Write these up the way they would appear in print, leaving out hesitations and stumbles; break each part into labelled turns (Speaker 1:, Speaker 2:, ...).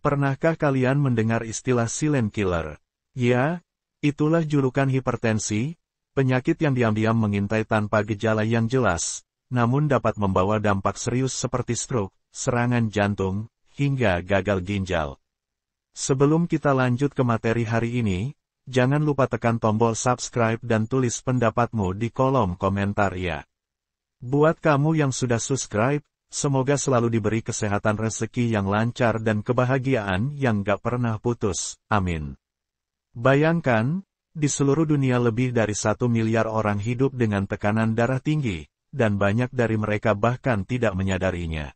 Speaker 1: Pernahkah kalian mendengar istilah silent killer? Ya, itulah julukan hipertensi, penyakit yang diam-diam mengintai tanpa gejala yang jelas, namun dapat membawa dampak serius seperti stroke, serangan jantung, hingga gagal ginjal. Sebelum kita lanjut ke materi hari ini, jangan lupa tekan tombol subscribe dan tulis pendapatmu di kolom komentar ya. Buat kamu yang sudah subscribe, semoga selalu diberi kesehatan, rezeki yang lancar dan kebahagiaan yang gak pernah putus, amin. Bayangkan, di seluruh dunia lebih dari 1 miliar orang hidup dengan tekanan darah tinggi, dan banyak dari mereka bahkan tidak menyadarinya.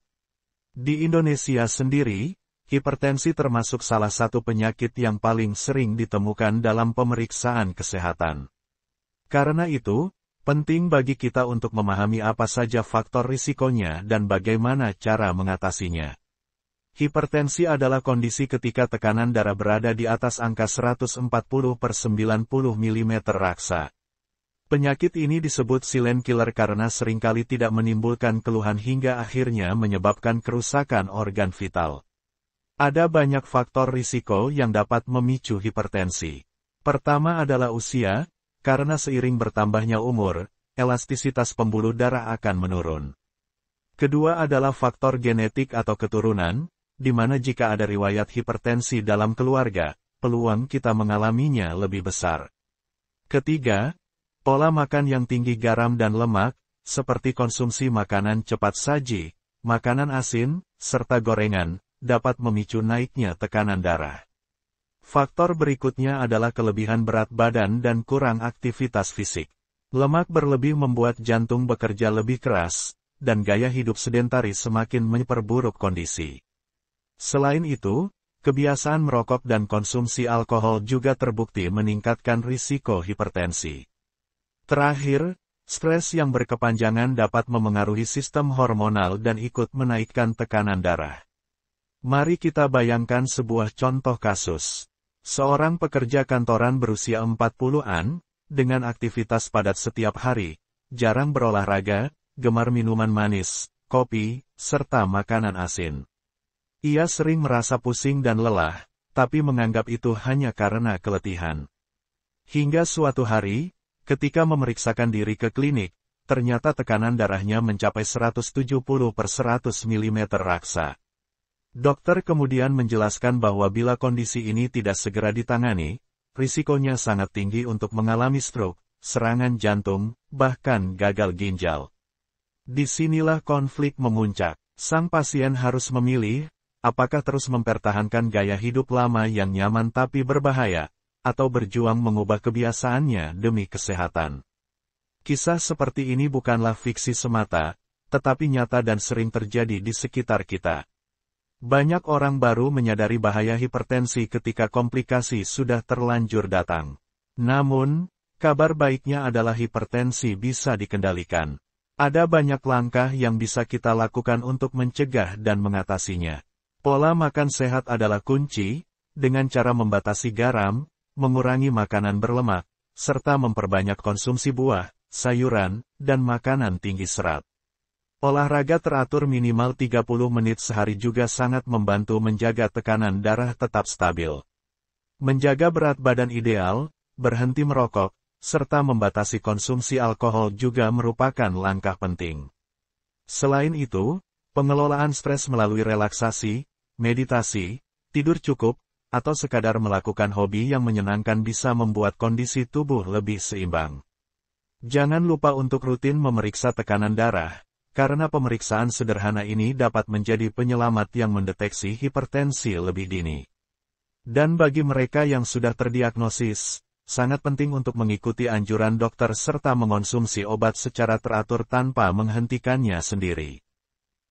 Speaker 1: Di Indonesia sendiri, hipertensi termasuk salah satu penyakit yang paling sering ditemukan dalam pemeriksaan kesehatan. Karena itu, penting bagi kita untuk memahami apa saja faktor risikonya dan bagaimana cara mengatasinya. Hipertensi adalah kondisi ketika tekanan darah berada di atas angka 140/90 mm raksa. Penyakit ini disebut silent killer karena seringkali tidak menimbulkan keluhan hingga akhirnya menyebabkan kerusakan organ vital. Ada banyak faktor risiko yang dapat memicu hipertensi. Pertama adalah usia, karena seiring bertambahnya umur, elastisitas pembuluh darah akan menurun. Kedua adalah faktor genetik atau keturunan, di mana jika ada riwayat hipertensi dalam keluarga, peluang kita mengalaminya lebih besar. Ketiga, pola makan yang tinggi garam dan lemak, seperti konsumsi makanan cepat saji, makanan asin, serta gorengan, dapat memicu naiknya tekanan darah. Faktor berikutnya adalah kelebihan berat badan dan kurang aktivitas fisik. Lemak berlebih membuat jantung bekerja lebih keras, dan gaya hidup sedentaris semakin memperburuk kondisi. Selain itu, kebiasaan merokok dan konsumsi alkohol juga terbukti meningkatkan risiko hipertensi. Terakhir, stres yang berkepanjangan dapat memengaruhi sistem hormonal dan ikut menaikkan tekanan darah. Mari kita bayangkan sebuah contoh kasus. Seorang pekerja kantoran berusia 40-an, dengan aktivitas padat setiap hari, jarang berolahraga, gemar minuman manis, kopi, serta makanan asin. Ia sering merasa pusing dan lelah, tapi menganggap itu hanya karena keletihan. Hingga suatu hari, ketika memeriksakan diri ke klinik, ternyata tekanan darahnya mencapai 170/100 mm raksa. Dokter kemudian menjelaskan bahwa bila kondisi ini tidak segera ditangani, risikonya sangat tinggi untuk mengalami stroke, serangan jantung, bahkan gagal ginjal. Disinilah konflik memuncak. Sang pasien harus memilih, apakah terus mempertahankan gaya hidup lama yang nyaman tapi berbahaya, atau berjuang mengubah kebiasaannya demi kesehatan. Kisah seperti ini bukanlah fiksi semata, tetapi nyata dan sering terjadi di sekitar kita. Banyak orang baru menyadari bahaya hipertensi ketika komplikasi sudah terlanjur datang. Namun, kabar baiknya adalah hipertensi bisa dikendalikan. Ada banyak langkah yang bisa kita lakukan untuk mencegah dan mengatasinya. Pola makan sehat adalah kunci, dengan cara membatasi garam, mengurangi makanan berlemak, serta memperbanyak konsumsi buah, sayuran, dan makanan tinggi serat. Olahraga teratur minimal 30 menit sehari juga sangat membantu menjaga tekanan darah tetap stabil. Menjaga berat badan ideal, berhenti merokok, serta membatasi konsumsi alkohol juga merupakan langkah penting. Selain itu, pengelolaan stres melalui relaksasi, meditasi, tidur cukup, atau sekadar melakukan hobi yang menyenangkan bisa membuat kondisi tubuh lebih seimbang. Jangan lupa untuk rutin memeriksa tekanan darah, karena pemeriksaan sederhana ini dapat menjadi penyelamat yang mendeteksi hipertensi lebih dini. Dan bagi mereka yang sudah terdiagnosis, sangat penting untuk mengikuti anjuran dokter serta mengonsumsi obat secara teratur tanpa menghentikannya sendiri.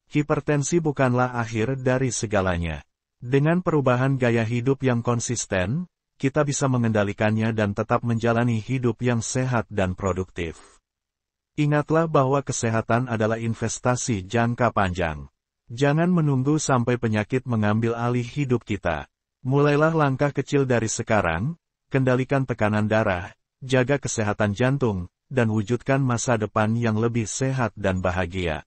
Speaker 1: Hipertensi bukanlah akhir dari segalanya. Dengan perubahan gaya hidup yang konsisten, kita bisa mengendalikannya dan tetap menjalani hidup yang sehat dan produktif. Ingatlah bahwa kesehatan adalah investasi jangka panjang. Jangan menunggu sampai penyakit mengambil alih hidup kita. Mulailah langkah kecil dari sekarang, kendalikan tekanan darah, jaga kesehatan jantung, dan wujudkan masa depan yang lebih sehat dan bahagia.